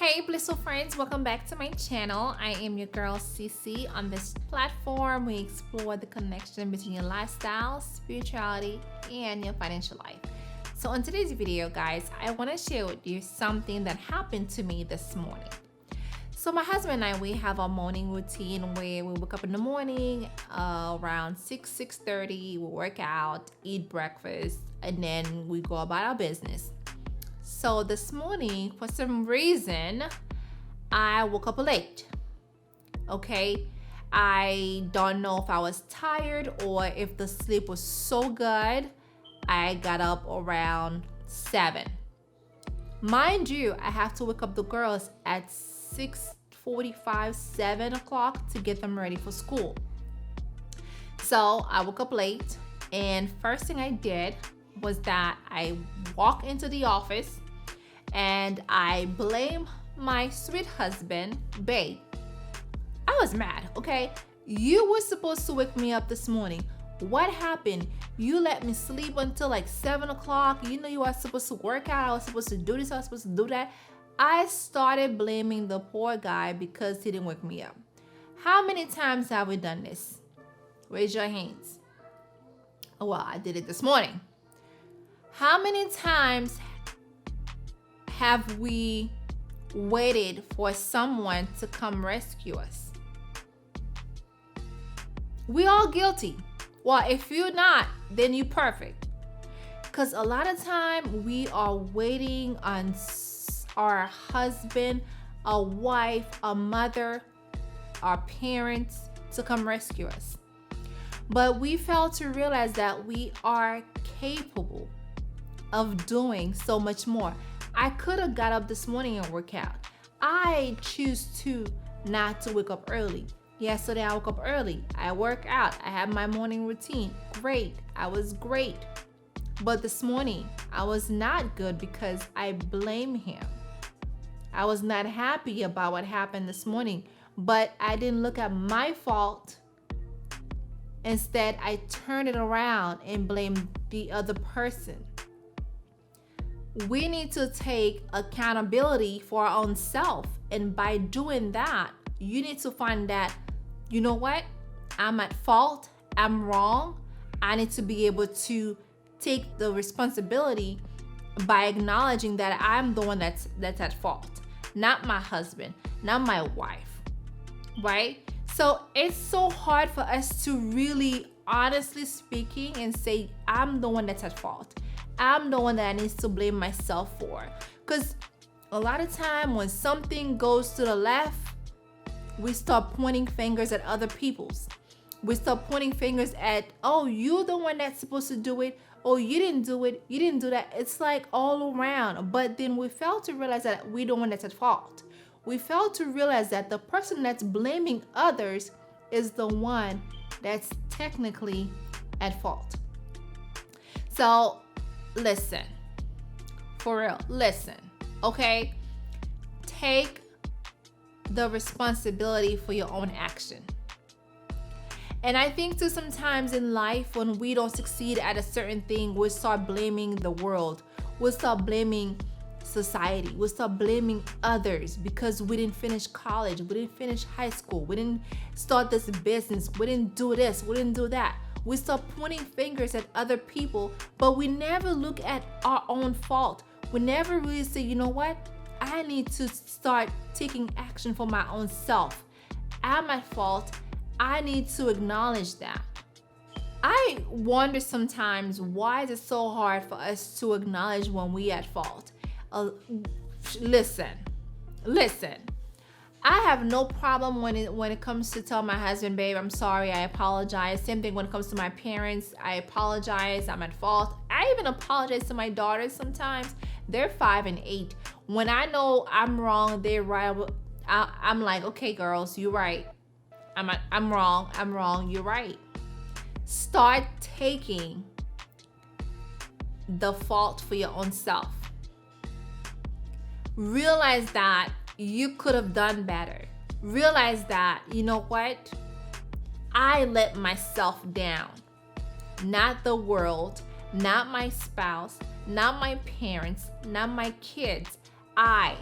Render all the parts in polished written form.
Hey blissful friends, welcome back to my channel. I am your girl Cece. On this platform we explore the connection between your lifestyle, spirituality, and your financial life. So in today's video guys, I want to share with you something that happened to me this morning. So my husband and I, we have a morning routine where we wake up in the morning around 6:30, we work out, eat breakfast, and then we go about our business. So this morning, for some reason, I woke up late. Okay, I don't know if I was tired or if the sleep was so good. I got up around 7. Mind you, I have to wake up the girls at 6:45, 7 o'clock to get them ready for school. So I woke up late, and first thing I did was that I walked into the office and I blame my sweet husband. Babe, I was mad, okay? You were supposed to wake me up this morning. What happened? You let me sleep until like 7 o'clock. You know you were supposed to work out. I was supposed to do this. I was supposed to do that. I started blaming the poor guy because he didn't wake me up. How many times have we done this? Raise your hands. Well, I did it this morning. How many times have we waited for someone to come rescue us? We all guilty. Well, if you're not, then you're perfect. Because a lot of time we are waiting on our husband, a wife, a mother, our parents to come rescue us. But we fail to realize that we are capable of doing so much more. I could have got up this morning and worked out. I choose to not to wake up early. Yesterday I woke up early. I work out. I have my morning routine. Great. I was great. But this morning I was not good because I blame him. I was not happy about what happened this morning, but I didn't look at my fault. Instead, I turned it around and blamed the other person. We need to take accountability for our own self. And by doing that, you need to find that, you know what? I'm at fault. I'm wrong. I need to be able to take the responsibility by acknowledging that I'm the one that's at fault, not my husband, not my wife, right? So it's so hard for us to really, honestly speaking, and say, I'm the one that's at fault. I'm the one that I need to blame myself for. Because a lot of time when something goes to the left, we start pointing fingers at other people's. We start pointing fingers at, oh, you're the one that's supposed to do it. Oh, you didn't do it. You didn't do that. It's like all around. But then we fail to realize that we're the one that's at fault. We fail to realize that the person that's blaming others is the one that's technically at fault. So listen, for real, listen, okay? Take the responsibility for your own action. And I think too, sometimes in life when we don't succeed at a certain thing, we start blaming the world. We start blaming society. We start blaming others because we didn't finish college. We didn't finish high school. We didn't start this business. We didn't do this. We didn't do that. We start pointing fingers at other people, but we never look at our own fault. We never really say, you know what? I need to start taking action for my own self. I'm at fault. I need to acknowledge that. I wonder sometimes, why is it so hard for us to acknowledge when we at fault? Listen. I have no problem when it comes to tell my husband, babe, I'm sorry, I apologize. Same thing when it comes to my parents. I apologize, I'm at fault. I even apologize to my daughters sometimes. They're 5 and 8. When I know I'm wrong, they're right. I'm like, okay, girls, you're right. I'm wrong, you're right. Start taking the fault for your own self. Realize that you could have done better. Realize that, you know what? I let myself down. Not the world, not my spouse, not my parents, not my kids. I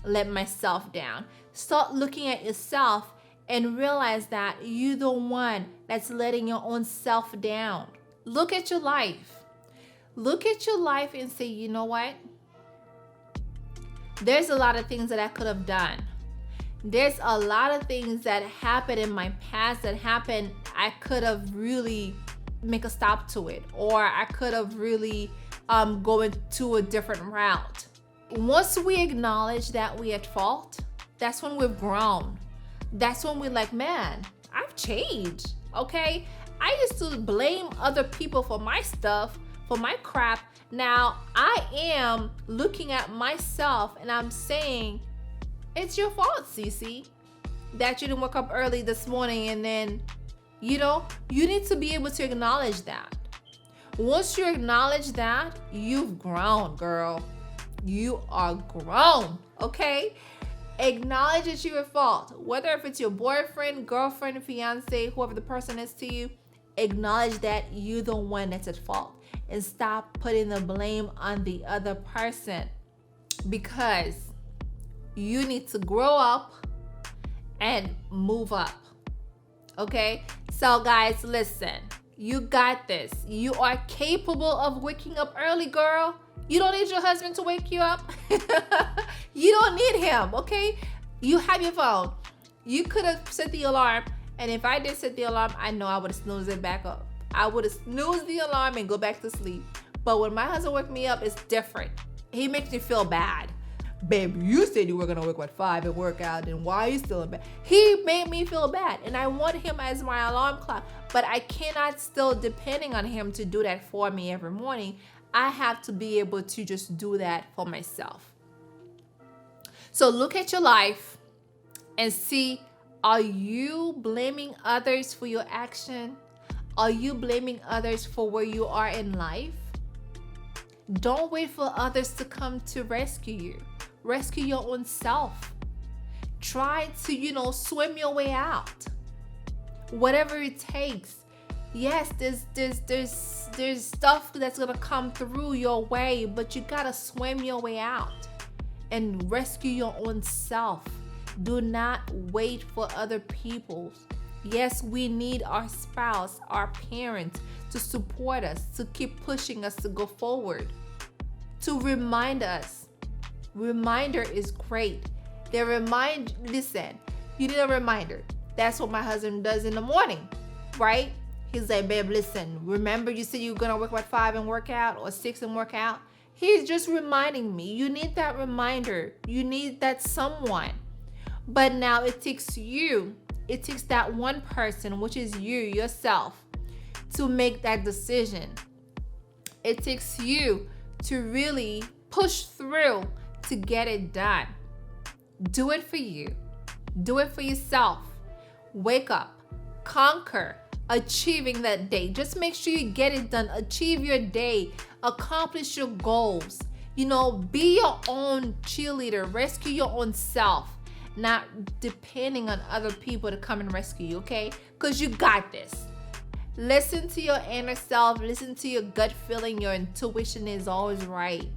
let myself down. Start looking at yourself and realize that you're the one that's letting your own self down. Look at your life. Look at your life and say, you know what? There's a lot of things that I could have done. There's a lot of things that happened in my past that happened. I could have really make a stop to it, or I could have really going to a different route. Once we acknowledge that we're at fault, that's when we've grown. That's when we're like, man, I've changed, okay? I used to blame other people for my stuff, for my crap. Now I am looking at myself and I'm saying, it's your fault, Cece, that you didn't wake up early this morning. And then, you need to be able to acknowledge that. Once you acknowledge that, you've grown, girl. You are grown, okay? Acknowledge that you're at fault. Whether if it's your boyfriend, girlfriend, fiance, whoever the person is to you, acknowledge that you're the one that's at fault. And stop putting the blame on the other person, because you need to grow up and move up. Okay? So guys, listen. You got this. You are capable of waking up early, girl. You don't need your husband to wake you up. You don't need him, okay? You have your phone. You could have set the alarm, and if I did set the alarm, I know I would have snoozed it back up. I would have snoozed the alarm and go back to sleep. But when my husband wakes me up, it's different. He makes me feel bad. Babe, you said you were gonna wake up at 5 and work out, and why are you still in bed? He made me feel bad, and I want him as my alarm clock, but I cannot still depending on him to do that for me every morning. I have to be able to just do that for myself. So look at your life and see, are you blaming others for your action? Are you blaming others for where you are in life? Don't wait for others to come to rescue you. Rescue your own self. Try to, swim your way out. Whatever it takes. Yes, there's stuff that's gonna come through your way, but you gotta swim your way out and rescue your own self. Do not wait for other people. Yes, we need our spouse, our parents to support us, to keep pushing us to go forward, to remind us. Reminder is great. Listen, you need a reminder. That's what my husband does in the morning, right? He's like, babe, listen, remember you said you were gonna wake up at 5 and work out, or 6 and work out? He's just reminding me. You need that reminder. You need that someone. But now it takes you. It takes that one person, which is you, yourself, to make that decision. It takes you to really push through to get it done. Do it for you. Do it for yourself. Wake up. Conquer. Achieving that day. Just make sure you get it done. Achieve your day. Accomplish your goals. Be your own cheerleader. Rescue your own self. Not depending on other people to come and rescue you, okay? Because you got this. Listen to your inner self. Listen to your gut feeling. Your intuition is always right.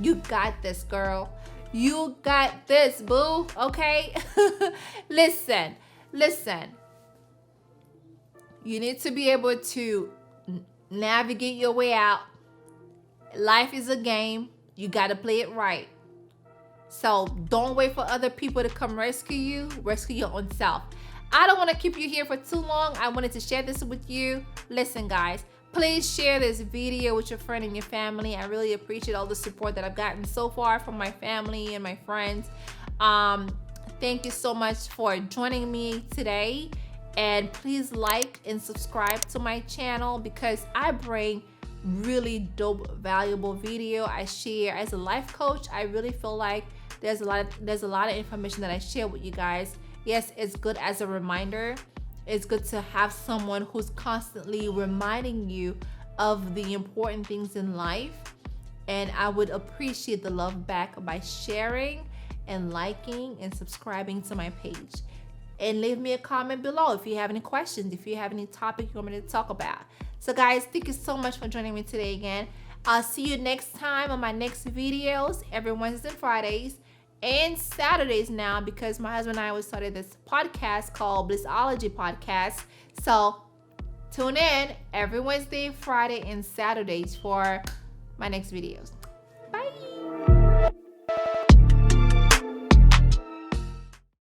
You got this, girl. You got this, boo, okay? Listen. You need to be able to navigate your way out. Life is a game. You got to play it right. So don't wait for other people to come rescue you. Rescue your own self. I don't want to keep you here for too long. I wanted to share this with you. Listen, guys, please share this video with your friend and your family. I really appreciate all the support that I've gotten so far from my family and my friends. Thank you so much for joining me today. And please like and subscribe to my channel, because I bring really dope, valuable video. I share as a life coach. I really feel like there's a lot of information that I share with you guys. Yes, it's good as a reminder. It's good to have someone who's constantly reminding you of the important things in life. And I would appreciate the love back by sharing and liking and subscribing to my page. And leave me a comment below if you have any questions, if you have any topic you want me to talk about. So guys, thank you so much for joining me today again. I'll see you next time on my next videos every Wednesdays and Fridays. and Saturdays now, because my husband and I will started this podcast called Blissology Podcast. So tune in every Wednesday, Friday, and Saturdays for my next videos.